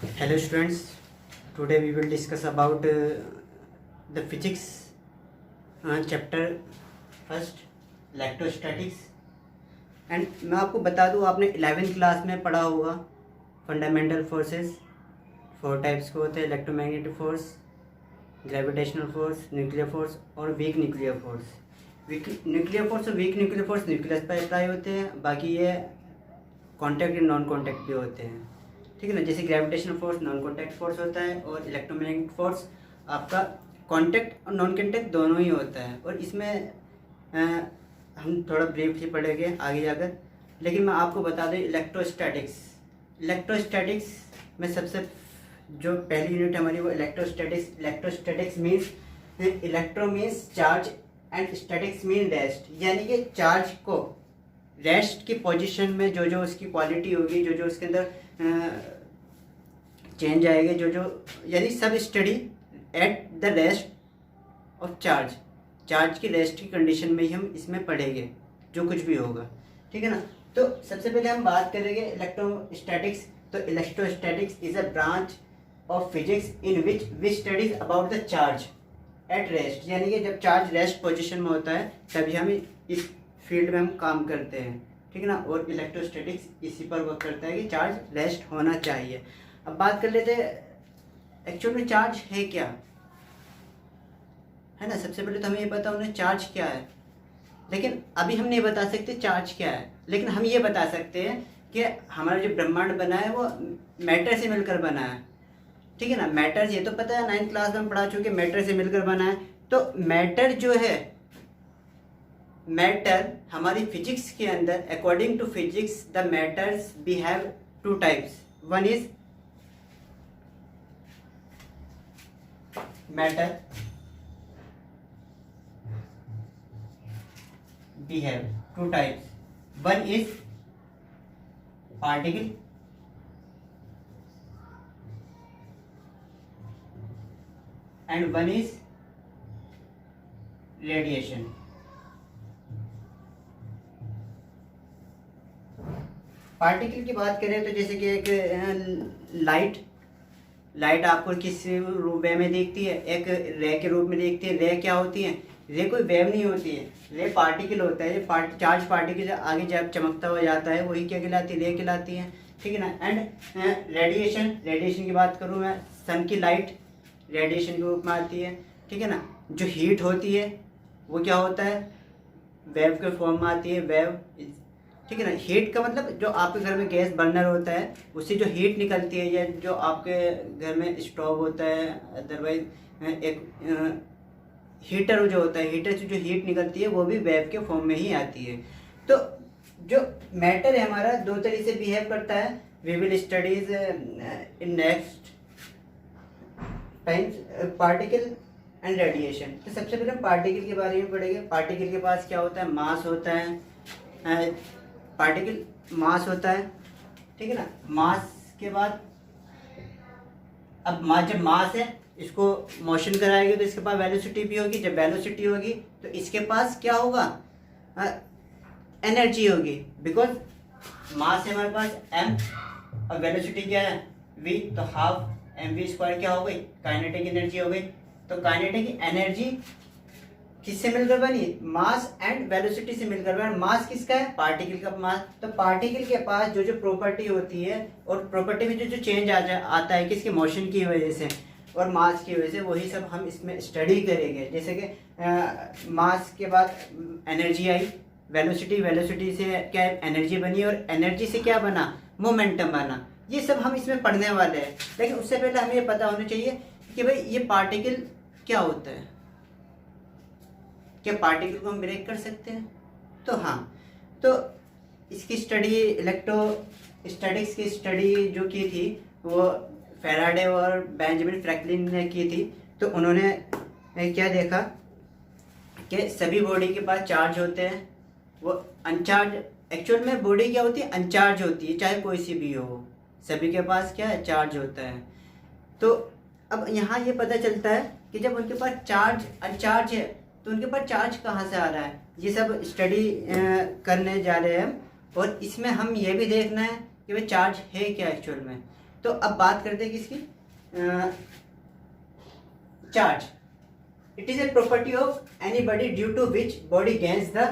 Hello students, today we will discuss about the physics chapter first electrostatics and मैं आपको बता दूं आपने 11th क्लास में पढ़ा होगा फंडामेंटल फोर्सेस। 4 टाइप्स के होते हैं, electromagnetic force, gravitational force, nuclear force और weak nuclear force. Nuclear force और वीक न्यूक्लियर फोर्स न्यूक्लियस पर अप्लाई होते हैं, बाकी ये कॉन्टैक्ट या नॉन कॉन्टैक्ट भी होते हैं, ठीक है ना। जैसे gravitational force non contact force होता है और इलेक्ट्रोमैग्नेटिक फोर्स आपका कॉन्टैक्ट और नॉन कॉन्टैक्ट दोनों ही होता है। और इसमें हम थोड़ा ब्रीफली पढ़ेंगे आगे जाकर, लेकिन मैं आपको बता दें इलेक्ट्रोस्टैटिक्स में सबसे जो पहली यूनिट हमारी वो electrostatics means electro means charge and statics mean rest, यानी कि चार्ज को रेस्ट की पोजीशन में जो जो उसकी क्वालिटी होगी, जो जो उसके अंदर चेंज आएगा, जो जो यानी सब study at the rest of charge की रेस्ट की कंडीशन में ही हम इसमें पढ़ेंगे जो कुछ भी होगा, ठीक है ना। तो सबसे पहले हम बात करेंगे इलेक्ट्रोस्टैटिक्स। तो electrostatics is a branch of physics in which studies about the charge at rest, यानी कि जब चार्ज रेस्ट पोजीशन में होता है तभी हम इस फील्ड में हम काम करते हैं, ठीक है ना। और इलेक्ट्रोस्टैटिक्स इसी पर वर्क करता है कि चार्ज रेस्ट होना चाहिए। अब बात कर लेते हैं एक्चुअल में चार्ज है क्या, है ना। सबसे पहले तो हमें ये पता होना चार्ज क्या है, लेकिन अभी हम नहीं बता सकते चार्ज क्या है, लेकिन हम ये बता सकते हैं कि हमारा जो ब्रह्मांड बना है वो मैटर से मिलकर बना है, ठीक है ना। मैटर ये तो पता है, 9th क्लास में हम पढ़ा चुके, मैटर से मिलकर बना है। तो मैटर जो है, मैटर हमारी फिजिक्स के अंदर according to physics the matters behave 2 types. One is matter behave 2 types. One is particle and one is radiation. Particle की बात करें तो जैसे कि एक लाइट आपको किस वे में दिखती है, एक रे के रूप में दिखती है। रे क्या होती है? रे कोई वेव नहीं होती है, रे पार्टिकल होता है। चार्ज पार्टिकल आगे जब चमकता हुआ जाता है वही क्या कहलाती है? रे कहलाती है, ठीक है ना। एंड रेडिएशन की बात करूँ मैं, सन की लाइट रेडिएशन के रूप में आती है, ठीक है ना। जो हीट होती है वो क्या होता है? वेव के फॉर्म में आती है, वेव, ठीक है ना। हीट का मतलब जो आपके घर में गैस बर्नर होता है उससे जो हीट निकलती है, या जो आपके घर में स्टोव होता है, अदरवाइज एक हीटर जो होता है, हीटर से जो हीट निकलती है वो भी वेव के फॉर्म में ही आती है। तो जो मैटर है हमारा 2 तरीके से बिहेव करता है। We will studies in next times particle and radiation. तो सबसे पहले हम पार्टिकल के बारे में पढ़ेंगे। पार्टिकल के पास क्या होता है? मास होता है, पार्टिकल मास होता है, ठीक है ना। मास के बाद अब जब मास है इसको मोशन कराएगी तो इसके पास वेलोसिटी भी होगी। जब वेलोसिटी होगी तो इसके पास क्या होगा? एनर्जी होगी, बिकॉज मास है हमारे पास m और वेलोसिटी क्या है? v, तो हाफ mv² क्या हो गई? काइनेटिक एनर्जी हो गई। तो काइनेटिक एनर्जी किससे मिलकर बनी? मास एंड वेलोसिटी से मिलकर बनी। मास किसका है? पार्टिकल का मास। तो पार्टिकल के पास जो जो प्रॉपर्टी होती है, और प्रॉपर्टी में जो जो चेंज आता है किसके? मोशन की वजह से और मास की वजह से, वही सब हम इसमें स्टडी करेंगे। जैसे कि मास के बाद एनर्जी आई, वेलोसिटी से क्या एनर्जी बनी, और एनर्जी से क्या बना? मोमेंटम बना। ये सब हम इसमें पढ़ने वाले हैं, लेकिन उससे पहले हमें ये पता होना चाहिए कि भाई ये पार्टिकल क्या होता है। क्या पार्टिकल को हम ब्रेक कर सकते हैं? तो हाँ, तो इसकी स्टडी इलेक्ट्रोस्टैटिक्स की स्टडी जो की थी वो फैराडे और बेंजामिन फ्रैंकलिन ने की थी। तो उन्होंने क्या देखा कि सभी बॉडी के पास चार्ज होते हैं, वो अनचार्ज, एक्चुअल में बॉडी क्या होती है? अनचार्ज होती है, चाहे कोई सी भी हो, सभी के पास क्या है? चार्ज होता है। तो अब यहाँ ये पता चलता है कि जब उनके पास चार्ज अनचार्ज है तो उनके पास चार्ज कहाँ से आ रहा है, ये सब स्टडी करने जा रहे हैं। और इसमें हम ये भी देखना है कि भाई चार्ज है क्या एक्चुअल में। तो अब बात करते हैं किसकी, charge. It is a property of any body due to which body gains the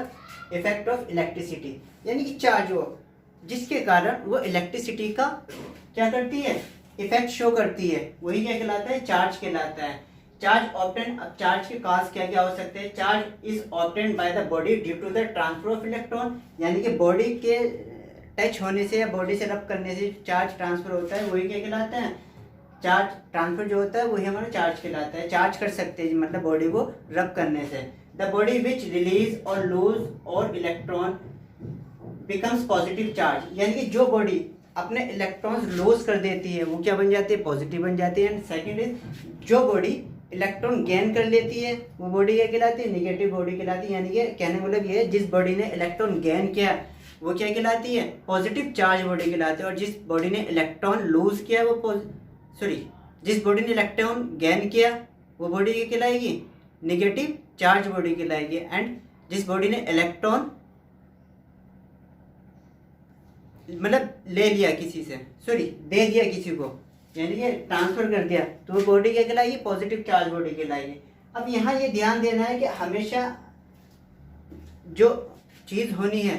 effect of electricity, यानी कि चार्ज हो जिसके कारण वो इलेक्ट्रिसिटी का क्या करती है, इफेक्ट शो करती है, वही क्या कहलाता है, चार्ज कहलाता है। चार्ज ऑब्टेन, अब चार्ज के काज क्या क्या हो सकते हैं, charge is obtain by the body due to the transfer of electron, यानी कि बॉडी के टच होने से या बॉडी से रब करने से चार्ज ट्रांसफर होता है, वही क्या कहलाता है, चार्ज ट्रांसफर जो होता है वही हमारा चार्ज कहलाता है। चार्ज कर सकते हैं मतलब बॉडी को रब करने से। द बॉडी विच रिलीज और लूज और इलेक्ट्रॉन बिकम्स पॉजिटिव चार्ज, यानी कि जो बॉडी अपने इलेक्ट्रॉन्स लूज कर देती है वो क्या बन जाती है, पॉजिटिव बन जाती है। एंड सेकेंड इज जो बॉडी इलेक्ट्रॉन गेन कर लेती है वो बॉडी क्या कहलाती है, निगेटिव बॉडी कहलाती है। यानी कि कहने का मतलब ये है जिस बॉडी ने इलेक्ट्रॉन गेन किया वो क्या कहलाती है, पॉजिटिव चार्ज बॉडी कहलाती है, और जिस बॉडी ने इलेक्ट्रॉन लूज किया वो जिस बॉडी ने इलेक्ट्रॉन गेन किया वो बॉडी क्या कहलाएगी, निगेटिव चार्ज बॉडी कहलाएगी। एंड जिस बॉडी ने इलेक्ट्रॉन मतलब ले लिया किसी से, दे दिया किसी को, यानी कि ट्रांसफर कर दिया, तो वो बॉडी क्या कहलाएगी, पॉजिटिव चार्ज बॉडी कहलाएगी। अब यहाँ ये ध्यान देना है कि हमेशा जो चीज़ होनी है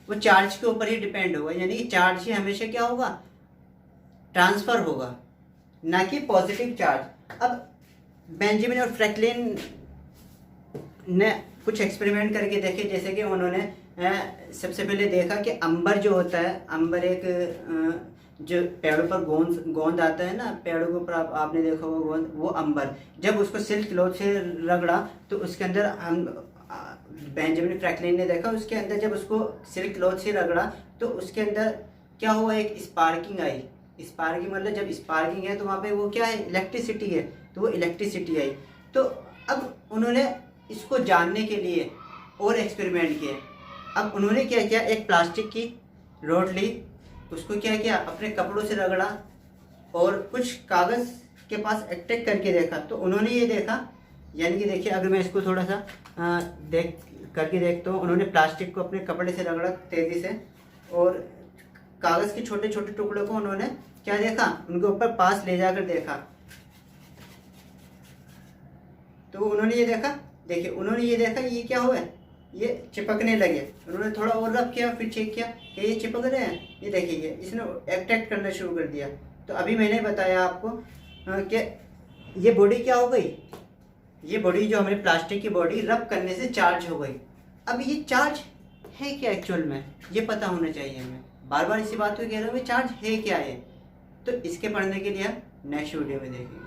वो चार्ज के ऊपर ही डिपेंड होगा, यानी कि चार्ज ही हमेशा क्या होगा, ट्रांसफर होगा, ना कि पॉजिटिव चार्ज। अब बेंजामिन और फ्रैंकलिन ने कुछ एक्सपेरिमेंट करके देखे, जैसे कि उन्होंने सबसे पहले देखा कि अंबर जो होता है, अंबर एक जो पेड़ों पर गोंद आता है ना, पेड़ों के ऊपर आपने देखा होगा गोंद, वो अंबर जब उसको सिल्क क्लॉथ से रगड़ा तो उसके अंदर हम बेंजामिन फ्रैंकलिन ने देखा उसके अंदर जब उसको सिल्क क्लॉथ से रगड़ा तो उसके अंदर क्या हुआ, एक स्पार्किंग आई। स्पार्किंग मतलब जब स्पार्किंग है तो वहाँ पे वो क्या है, इलेक्ट्रिसिटी है, तो वो इलेक्ट्रिसिटी आई। तो अब उन्होंने इसको जानने के लिए और एक्सपेरिमेंट किए। अब उन्होंने क्या किया, एक प्लास्टिक की रोड ली, उसको क्या किया, अपने कपड़ों से रगड़ा और कुछ कागज़ के पास अटैक करके देखा। तो उन्होंने ये देखा, यानी कि देखिए अगर मैं इसको थोड़ा सा करके देखता हूँ, उन्होंने प्लास्टिक को अपने कपड़े से रगड़ा तेज़ी से और कागज़ के छोटे छोटे टुकड़ों को उन्होंने क्या देखा, उनके ऊपर पास ले जाकर देखा। तो उन्होंने ये देखा, देखिए उन्होंने ये देखा ये क्या हुआ है, ये चिपकने लगे। उन्होंने थोड़ा और रब किया, फिर चेक किया कि ये चिपक रहे हैं, ये देखिए इसने अट्रैक्ट करना शुरू कर दिया। तो अभी मैंने बताया आपको कि ये बॉडी क्या हो गई, ये बॉडी जो हमारी प्लास्टिक की बॉडी रब करने से चार्ज हो गई। अब ये चार्ज है क्या एक्चुअल में, ये पता होना चाहिए हमें। बार बार इसी बात को कह रहा हूँ, चार्ज है क्या है। तो इसके पढ़ने के लिए नेक्स्ट वीडियो में देखेंगे।